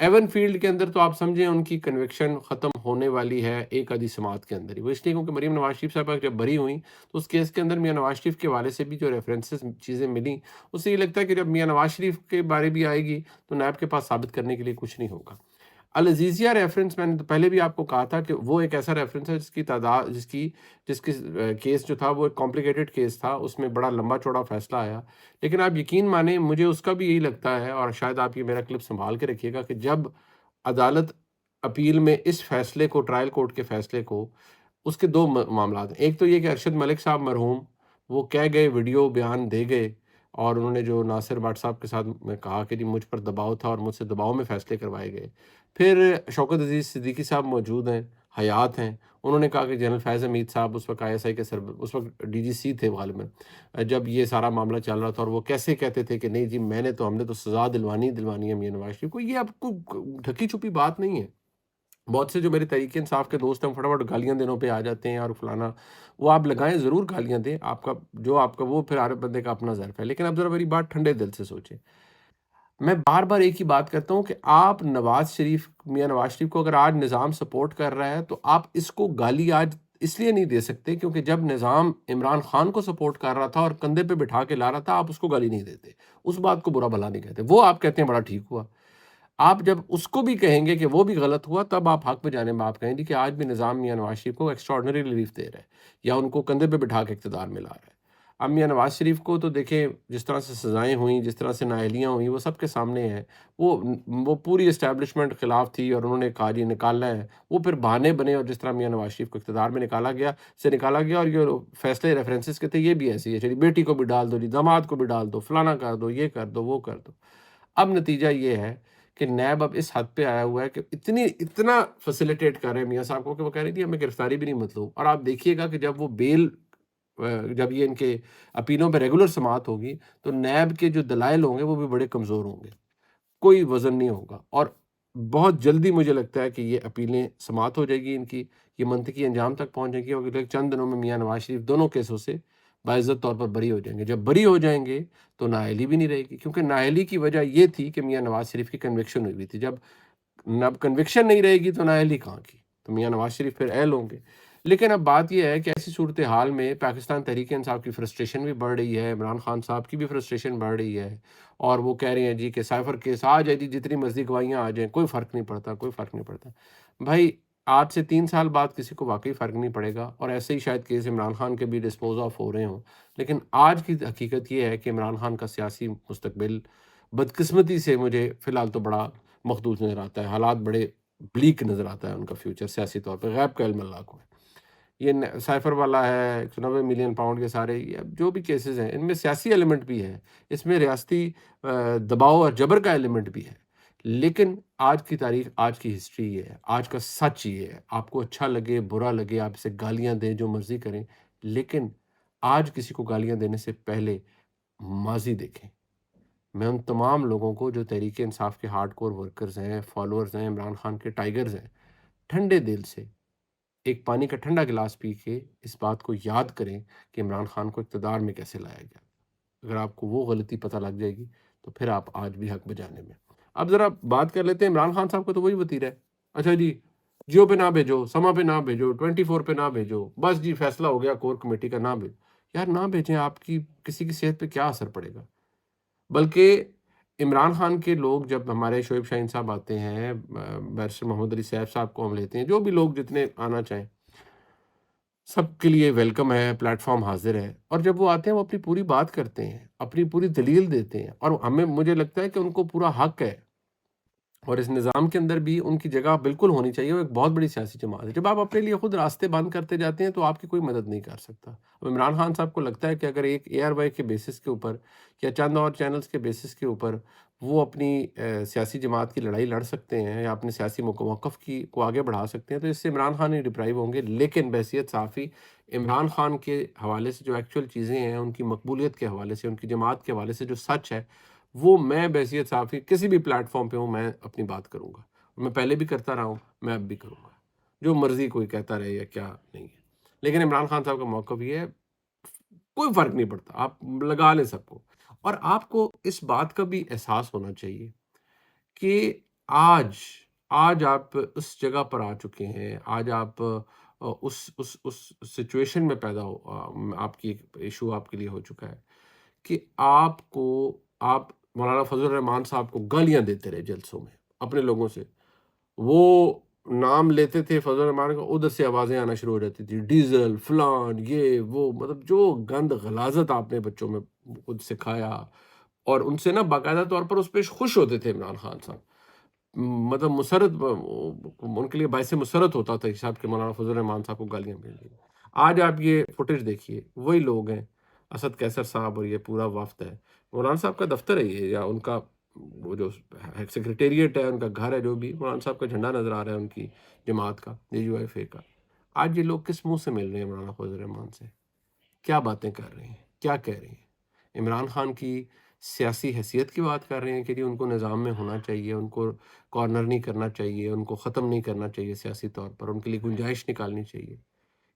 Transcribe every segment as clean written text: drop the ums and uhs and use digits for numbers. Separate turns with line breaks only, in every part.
Even field کے اندر تو آپ سمجھیں ان کی کنوکشن ختم ہونے والی ہے ایک آدھی سماعت کے اندر ہی. وہ اس لیے کیونکہ مریم نواز شریف صاحبہ جب بری ہوئیں تو اس کیس کے اندر میاں نواز شریف کے حوالے سے بھی جو ریفرنسز چیزیں ملیں، اس سے یہ لگتا ہے کہ جب میاں نواز شریف کے بارے بھی آئے گی تو نیب کے پاس ثابت کرنے کے لیے کچھ نہیں ہوگا. العزیزیہ ریفرنس میں نے تو پہلے بھی آپ کو کہا تھا کہ وہ ایک ایسا ریفرنس ہے جس کی کیس جو تھا وہ ایک کمپلیکیٹڈ کیس تھا، اس میں بڑا لمبا چوڑا فیصلہ آیا. لیکن آپ یقین مانیں مجھے اس کا بھی یہی لگتا ہے، اور شاید آپ یہ میرا کلپ سنبھال کے رکھیے گا، کہ جب عدالت اپیل میں اس فیصلے کو، ٹرائل کورٹ کے فیصلے کو، اس کے دو معاملات ہیں. ایک تو یہ کہ ارشد ملک صاحب مرحوم وہ کہہ گئے، ویڈیو بیان دے گئے، اور انہوں نے جو ناصر بٹ صاحب کے ساتھ میں کہا کہ جی مجھ پر دباؤ تھا اور مجھ سے دباؤ میں فیصلے کروائے گئے. پھر شوکت عزیز صدیقی صاحب موجود ہیں، حیات ہیں، انہوں نے کہا کہ جنرل فیض حمید صاحب اس وقت آئی ایس آئی کے اس وقت ڈی جی سی تھے غالباً، جب یہ سارا معاملہ چل رہا تھا، اور وہ کیسے کہتے تھے کہ نہیں جی ہم نے تو سزا دلوانی ہے میاں نواز شریف کو. یہ اب کوئی ڈھکی چھپی بات نہیں ہے. بہت سے جو میرے تحریک انصاف کے دوست ہیں فٹافٹ گالیاں دنوں پہ آ جاتے ہیں اور فلانا، وہ آپ لگائیں، ضرور گالیاں دیں، آپ کا وہ پھر ہر بندے کا اپنا ظرف ہے. لیکن اب ذرا میری بات ٹھنڈے دل سے سوچیں. میں بار بار ایک ہی بات کرتا ہوں کہ آپ میاں نواز شریف کو اگر آج نظام سپورٹ کر رہا ہے تو آپ اس کو گالی آج اس لیے نہیں دے سکتے کیونکہ جب نظام عمران خان کو سپورٹ کر رہا تھا اور کندھے پہ بٹھا کے لا رہا تھا، آپ اس کو گالی نہیں دیتے، اس بات کو برا بھلا نہیں کہتے. وہ آپ کہتے ہیں بڑا ٹھیک ہوا. آپ جب اس کو بھی کہیں گے کہ وہ بھی غلط ہوا، تب آپ حق پہ جانے میں آپ کہیں گے کہ آج بھی نظام میاں نواز شریف کو ایکسٹراڈنری ریلیف دے رہا ہے یا ان کو کندھے پہ بٹھا کے اقتدار میں لا رہا ہے. اب میاں نواز شریف کو تو دیکھیں جس طرح سے سزائیں ہوئیں، جس طرح سے نااہلیاں ہوئیں، وہ سب کے سامنے ہیں. وہ پوری اسٹیبلشمنٹ خلاف تھی اور انہوں نے کہا جی نکالنا ہے. وہ پھر بہانے بنے، اور جس طرح میاں نواز شریف کو اقتدار میں نکالا گیا اور یہ فیصلے ریفرنسز کے تھے، یہ بھی ایسے ہی ہے، چلیے بیٹی کو بھی ڈال دو جی، داماد کو بھی ڈال دو، فلانا کر دو، یہ کر دو، وہ کر دو. اب نتیجہ یہ ہے کہ نیب اب اس حد پہ آیا ہوا ہے کہ اتنا فیسیلیٹیٹ کر رہے ہیں میاں صاحب کو کہ وہ کہہ رہی تھی ہمیں گرفتاری بھی نہیں مطلوب. اور آپ دیکھیے گا کہ جب وہ جب یہ ان کے اپیلوں پہ ریگولر سماعت ہوگی تو نیب کے جو دلائل ہوں گے وہ بھی بڑے کمزور ہوں گے، کوئی وزن نہیں ہوگا. اور بہت جلدی مجھے لگتا ہے کہ یہ اپیلیں سماعت ہو جائے گی، ان کی یہ منطقی انجام تک پہنچ جائے گی، اور اگلے چند دنوں میں میاں نواز شریف دونوں کیسوں سے باعزت طور پر بری ہو جائیں گے. جب بری ہو جائیں گے تو نااہلی بھی نہیں رہے گی، کیونکہ نااہلی کی وجہ یہ تھی کہ میاں نواز شریف کی کنوکشن ہوئی ہوئی تھی. جب کنوکشن نہیں رہے گی تو نااہلی کہاں کی، تو میاں نواز شریف پھر اہل ہوں گے. لیکن اب بات یہ ہے کہ ایسی صورتحال میں پاکستان تحریک انصاف کی فرسٹریشن بھی بڑھ رہی ہے، عمران خان صاحب کی بھی فرسٹریشن بڑھ رہی ہے، اور وہ کہہ رہے ہیں جی کہ سائفر کیس آ جائے جی، جتنی مرضی گواہیاں آ جائیں، کوئی فرق نہیں پڑتا، کوئی فرق نہیں پڑتا. بھائی آج سے 3 سال بعد کسی کو واقعی فرق نہیں پڑے گا، اور ایسے ہی شاید کیس عمران خان کے بھی ڈسپوز آف ہو رہے ہوں. لیکن آج کی حقیقت یہ ہے کہ عمران خان کا سیاسی مستقبل بدقسمتی سے مجھے فی الحال تو بڑا مخدوش نظر آتا ہے. حالات بڑے بلیک نظر آتا ہے ان کا فیوچر سیاسی طور پہ، غیب کا علم اللہ کو ہے. یہ سائفر والا ہے، 190 ملین پاؤنڈ کے سارے جو بھی کیسز ہیں، ان میں سیاسی ایلیمنٹ بھی ہے، اس میں ریاستی دباؤ اور جبر کا ایلیمنٹ بھی ہے. لیکن آج کی تاریخ، آج کی ہسٹری یہ ہے، آج کا سچ یہ ہے. آپ کو اچھا لگے برا لگے، آپ اسے گالیاں دیں، جو مرضی کریں، لیکن آج کسی کو گالیاں دینے سے پہلے ماضی دیکھیں. میں ان تمام لوگوں کو جو تحریک انصاف کے ہارڈ کور ورکرز ہیں، فالوورز ہیں، عمران خان کے ٹائیگرز ہیں، ٹھنڈے دل سے ایک پانی کا ٹھنڈا گلاس پی کے اس بات کو یاد کریں کہ عمران خان کو اقتدار میں کیسے لایا گیا. اگر آپ کو وہ غلطی پتہ لگ جائے گی تو پھر آپ آج بھی حق بجانے میں. اب ذرا بات کر لیتے ہیں عمران خان صاحب کو، تو وہی وتیرہ ہے، اچھا جی جیو پہ نہ بھیجو، سما پہ نہ بھیجو، 24 پہ نہ بھیجو، بس جی فیصلہ ہو گیا کور کمیٹی کا، نہ بھیجو. یار نہ بھیجیں، آپ کی کسی کی صحت پہ کیا اثر پڑے گا؟ بلکہ عمران خان کے لوگ جب ہمارے شعیب شاہین صاحب آتے ہیں، بیرسٹر محمد علی صاحب صاحب کو ہم لیتے ہیں، جو بھی لوگ جتنے آنا چاہیں، سب کے لیے ویلکم ہے، پلیٹ فارم حاضر ہے. اور جب وہ آتے ہیں وہ اپنی پوری بات کرتے ہیں، اپنی پوری دلیل دیتے ہیں، اور مجھے لگتا ہے کہ ان کو پورا حق ہے، اور اس نظام کے اندر بھی ان کی جگہ بالکل ہونی چاہیے. وہ ایک بہت بڑی سیاسی جماعت ہے. جب آپ اپنے لیے خود راستے بند کرتے جاتے ہیں تو آپ کی کوئی مدد نہیں کر سکتا. اب عمران خان صاحب کو لگتا ہے کہ اگر ایک اے آر وائی کے بیسس کے اوپر یا چند اور چینلز کے بیسس کے اوپر وہ اپنی سیاسی جماعت کی لڑائی لڑ سکتے ہیں یا اپنے سیاسی موقف کو آگے بڑھا سکتے ہیں، تو اس سے عمران خان ہی ڈپرائیو ہوں گے. لیکن بحیثیت صحافی عمران خان کے حوالے سے جو ایکچوئل چیزیں ہیں، ان کی مقبولیت کے حوالے سے، ان کی جماعت کے حوالے سے جو سچ ہے، وہ میں بحیثیت صحافی کسی بھی پلیٹ فارم پہ ہوں، میں اپنی بات کروں گا. میں پہلے بھی کرتا رہا ہوں، میں اب بھی کروں گا، جو مرضی کوئی کہتا رہے یا کیا نہیں ہے. لیکن عمران خان صاحب کا موقف یہ ہے، کوئی فرق نہیں پڑتا، آپ لگا لیں سب کو. اور آپ کو اس بات کا بھی احساس ہونا چاہیے کہ آج آج آپ اس جگہ پر آ چکے ہیں، آج آپ اس سچویشن میں پیدا ہو، آپ کی ایک ایشو آپ کے لیے ہو چکا ہے کہ آپ مولانا فضل الرحمان صاحب کو گالیاں دیتے رہے جلسوں میں اپنے لوگوں سے. وہ نام لیتے تھے فضل الرحمان کا، ادھر سے آوازیں آنا شروع ہو جاتی تھی، ڈیزل فلان یہ وہ، مطلب جو گند غلاظت آپ نے بچوں میں خود سکھایا. اور ان سے نا باقاعدہ طور پر اس پہ خوش ہوتے تھے عمران خان صاحب، مطلب مسرت ان کے لیے باعث مسرت ہوتا تھا صاحب کہ مولانا فضل الرحمان صاحب کو گالیاں بھیج دی. آج آپ یہ فوٹیج دیکھیے، وہی لوگ ہیں، اسد کیسر صاحب اور یہ پورا وفد ہے. مولانا صاحب کا دفتر ہے یہ، یا ان کا وہ جو سیکریٹریٹ ہے، ان کا گھر ہے، جو بھی مولانا صاحب کا جھنڈا نظر آ رہا ہے ان کی جماعت کا، JUIF کا. آج یہ لوگ کس منہ سے مل رہے ہیں مولانا فضل الرحمان سے؟ کیا باتیں کر رہے ہیں، کیا کہہ رہے ہیں؟ عمران خان کی سیاسی حیثیت کی بات کر رہے ہیں کہ جی ان کو نظام میں ہونا چاہیے، ان کو کارنر نہیں کرنا چاہیے، ان کو ختم نہیں کرنا چاہیے سیاسی طور پر، ان کے لیے گنجائش نکالنی چاہیے.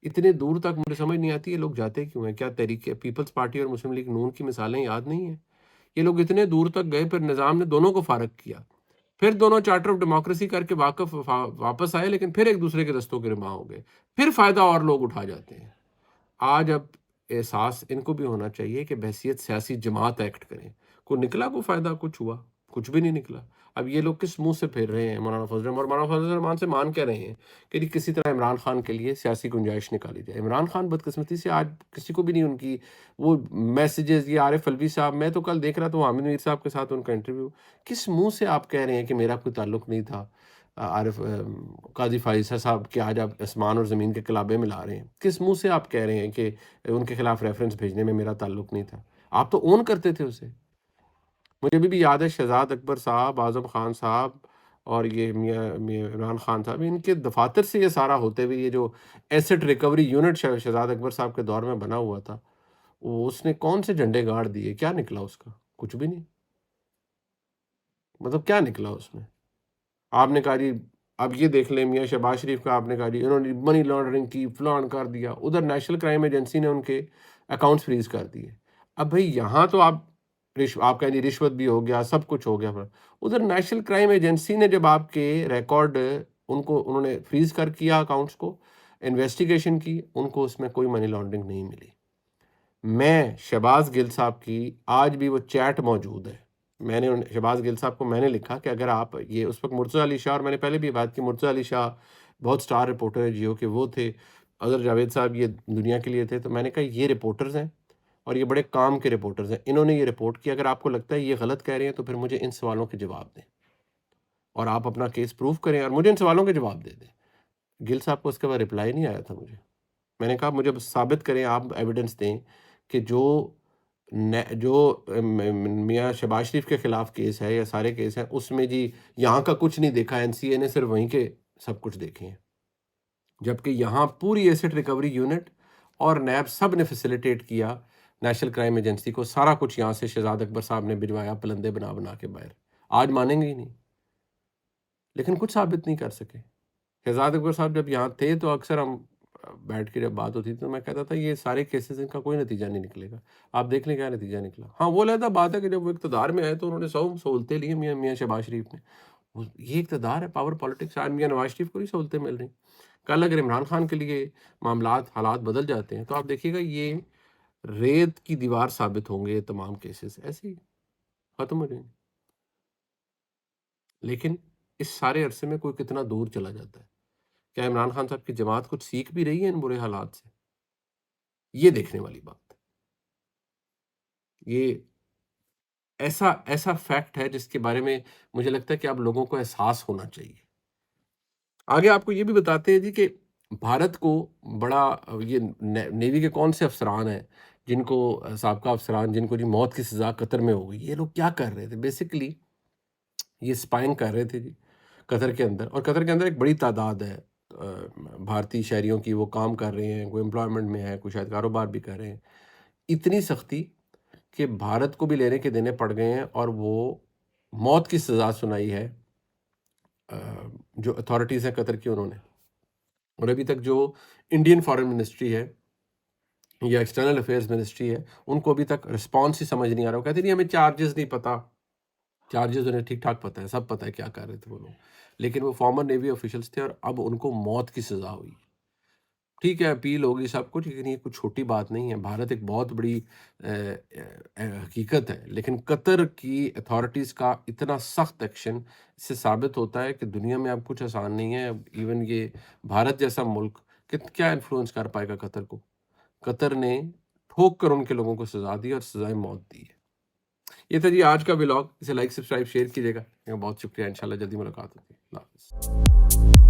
اتنے دور تک مجھے سمجھ نہیں آتی یہ لوگ جاتے کیوں ہیں. کیا تحریک پیپلز پارٹی اور مسلم لیگ نون کی مثالیں یاد نہیں ہیں؟ یہ لوگ اتنے دور تک گئے، پھر نظام نے دونوں کو فارغ کیا، پھر دونوں چارٹر آف ڈیموکریسی کر کے واپس آئے، لیکن پھر ایک دوسرے کے دستوں کے رہا ہو گئے، پھر فائدہ اور لوگ اٹھا جاتے ہیں. آج اب احساس ان کو بھی ہونا چاہیے کہ بحیثیت سیاسی جماعت ایکٹ کریں. کوئی نکلا، کوئی فائدہ کچھ ہوا؟ کچھ بھی نہیں نکلا. اب یہ لوگ کس منہ سے پھیر رہے ہیں مولانا فضل الرحمان، اور مولانا فضل الرحمان سے مان کہہ رہے ہیں کہ جی کسی طرح عمران خان کے لیے سیاسی گنجائش نکالی جائے. عمران خان بدقسمتی سے آج کسی کو بھی نہیں ان کی وہ میسیجز. یہ عارف الوی صاحب، میں تو کل دیکھ رہا تھا حامد میر صاحب کے ساتھ ان کا انٹرویو، کس منہ سے آپ کہہ رہے ہیں کہ میرا کوئی تعلق نہیں تھا عارف قاضی فائزہ صاحب کہ آج آپ آسمان اور زمین کے کلابے ملا رہے ہیں؟ کس منہ سے آپ کہہ رہے ہیں کہ ان کے خلاف ریفرنس بھیجنے میں میرا تعلق نہیں تھا؟ آپ تو اون کرتے تھے اسے. مجھے ابھی بھی یاد ہے شہزاد اکبر صاحب، اعظم خان صاحب اور یہ میاں عمران خان صاحب، ان کے دفاتر سے یہ سارا ہوتے ہوئے یہ جو ایسٹ ریکوری یونٹ شہزاد اکبر صاحب کے دور میں بنا ہوا تھا، وہ اس نے کون سے جھنڈے گاڑ دیے؟ کیا نکلا اس کا؟ کچھ بھی نہیں. مطلب کیا نکلا اس میں؟ آپ نے کہا جی، اب یہ دیکھ لیں میاں شہباز شریف کا، آپ نے کہا جی انہوں نے منی لانڈرنگ کی، فلان کر دیا. ادھر نیشنل کرائم ایجنسی نے ان کے اکاؤنٹس فریز کر دیے. اب بھئی یہاں تو آپ کہیں جی رشوت بھی ہو گیا، سب کچھ ہو گیا. ادھر نیشنل کرائم ایجنسی نے جب آپ کے ریکارڈ انہوں نے فریز کیا اکاؤنٹس کو، انویسٹیگیشن کی، ان کو اس میں کوئی منی لانڈرنگ نہیں ملی. میں شہباز گل صاحب کی آج بھی وہ چیٹ موجود ہے. میں نے شہباز گل صاحب کو میں نے لکھا کہ اگر آپ یہ اس وقت مرتضیٰ علی شاہ، اور میں نے پہلے بھی بات کی، مرتضیٰ علی شاہ بہت سٹار رپورٹر ہے جیو کے، وہ تھے، اظہر جاوید صاحب یہ دنیا کے لیے تھے. تو میں نے کہا یہ رپورٹرز ہیں اور یہ بڑے کام کے رپورٹرز ہیں، انہوں نے یہ رپورٹ کی. اگر آپ کو لگتا ہے یہ غلط کہہ رہے ہیں تو پھر مجھے ان سوالوں کے جواب دیں اور آپ اپنا کیس پروف کریں اور مجھے ان سوالوں کے جواب دے دیں. گل صاحب کو اس کے بعد رپلائی نہیں آیا تھا مجھے. میں نے کہا مجھے ثابت کریں، آپ ایویڈنس دیں کہ جو میاں شہباز شریف کے خلاف کیس ہے یا سارے کیس ہیں، اس میں جی یہاں کا کچھ نہیں دیکھا، NCA نے صرف وہیں کے سب کچھ دیکھے ہیں، جبکہ یہاں پوری ایسٹ ریکوری یونٹ اور نیب سب نے فیسیلیٹیٹ کیا نیشنل کرائم ایجنسی کو. سارا کچھ یہاں سے شہزاد اکبر صاحب نے بھجوایا پلندے بنا بنا کے باہر. آج مانیں گے ہی نہیں، لیکن کچھ ثابت نہیں کر سکے. شہزاد اکبر صاحب جب یہاں تھے تو اکثر ہم بیٹھ کے جب بات ہوتی تھی تو میں کہتا تھا یہ سارے کیسز ان کا کوئی نتیجہ نہیں نکلے گا. آپ دیکھ لیں کیا نتیجہ نکلا. ہاں وہ علیحدہ بات ہے کہ جب وہ اقتدار میں آئے تو انہوں نے سہولتیں لی میاں شہباز شریف نے. یہ اقتدار ہے، پاور پالیٹکس. آج میاں نواز شریف کو بھی سہولتیں مل رہی. کل اگر عمران خان کے لیے حالات بدل جاتے ہیں تو آپ دیکھیے گا یہ ریت کی دیوار ثابت ہوں گے. یہ تمام کیسز ایسے ہی ختم ہو جائیں گے. لیکن اس سارے عرصے میں کوئی کتنا دور چلا جاتا ہے. کیا عمران خان صاحب کی جماعت کچھ سیکھ بھی رہی ہے ان برے حالات سے؟ یہ دیکھنے والی بات. یہ ایسا فیکٹ ہے جس کے بارے میں مجھے لگتا ہے کہ اب لوگوں کو احساس ہونا چاہیے. آگے آپ کو یہ بھی بتاتے ہیں جی کہ بھارت کو بڑا یہ نیوی کے کون سے افسران ہیں جن کو سابقہ افسران جن کو جی موت کی سزا قطر میں ہو گئی. یہ لوگ کیا کر رہے تھے؟ بیسیکلی یہ سپائنگ کر رہے تھے جی قطر کے اندر. اور قطر کے اندر ایک بڑی تعداد ہے بھارتی شہریوں کی، وہ کام کر رہے ہیں، کوئی امپلائمنٹ میں ہے، کوئی شاید کاروبار بھی کر رہے ہیں. اتنی سختی کہ بھارت کو بھی لینے کے دینے پڑ گئے ہیں اور وہ موت کی سزا سنائی ہے جو اتھارٹیز ہیں قطر کی انہوں نے. اور ابھی تک جو انڈین فارن منسٹری ہے یا ایکسٹرنل افیئرز منسٹری ہے، ان کو ابھی تک رسپانس ہی سمجھ نہیں آ رہا. وہ کہتے نہیں ہمیں چارجز نہیں پتہ، چارجز انہیں ٹھیک ٹھاک پتہ ہے، سب پتہ ہے کیا کر رہے تھے وہ لوگ، لیکن وہ فارمر نیوی آفیشلس تھے اور اب ان کو موت کی سزا ہوئی۔ ٹھیک ہے اپیل ہوگی سب کچھ، لیکن یہ کوئی چھوٹی بات نہیں ہے۔ بھارت ایک بہت بڑی حقیقت ہے، لیکن قطر کی اتھارٹیز کا اتنا سخت ایکشن اس سے ثابت ہوتا ہے کہ دنیا میں اب کچھ آسان نہیں ہے۔ ایون یہ بھارت جیسا ملک کیا انفلوئنس کر پائے گا قطر کو؟ قطر نے ٹھوک کر ان کے لوگوں کو سزا دی اور سزائے موت دی ہے۔ یہ تھا جی آج کا ولاگ، اسے لائک سبسکرائب شیئر کیجیے گا۔ بہت شکریہ، انشاءاللہ جلدی ملاقات ہوتی ہے۔ اللہ حافظ۔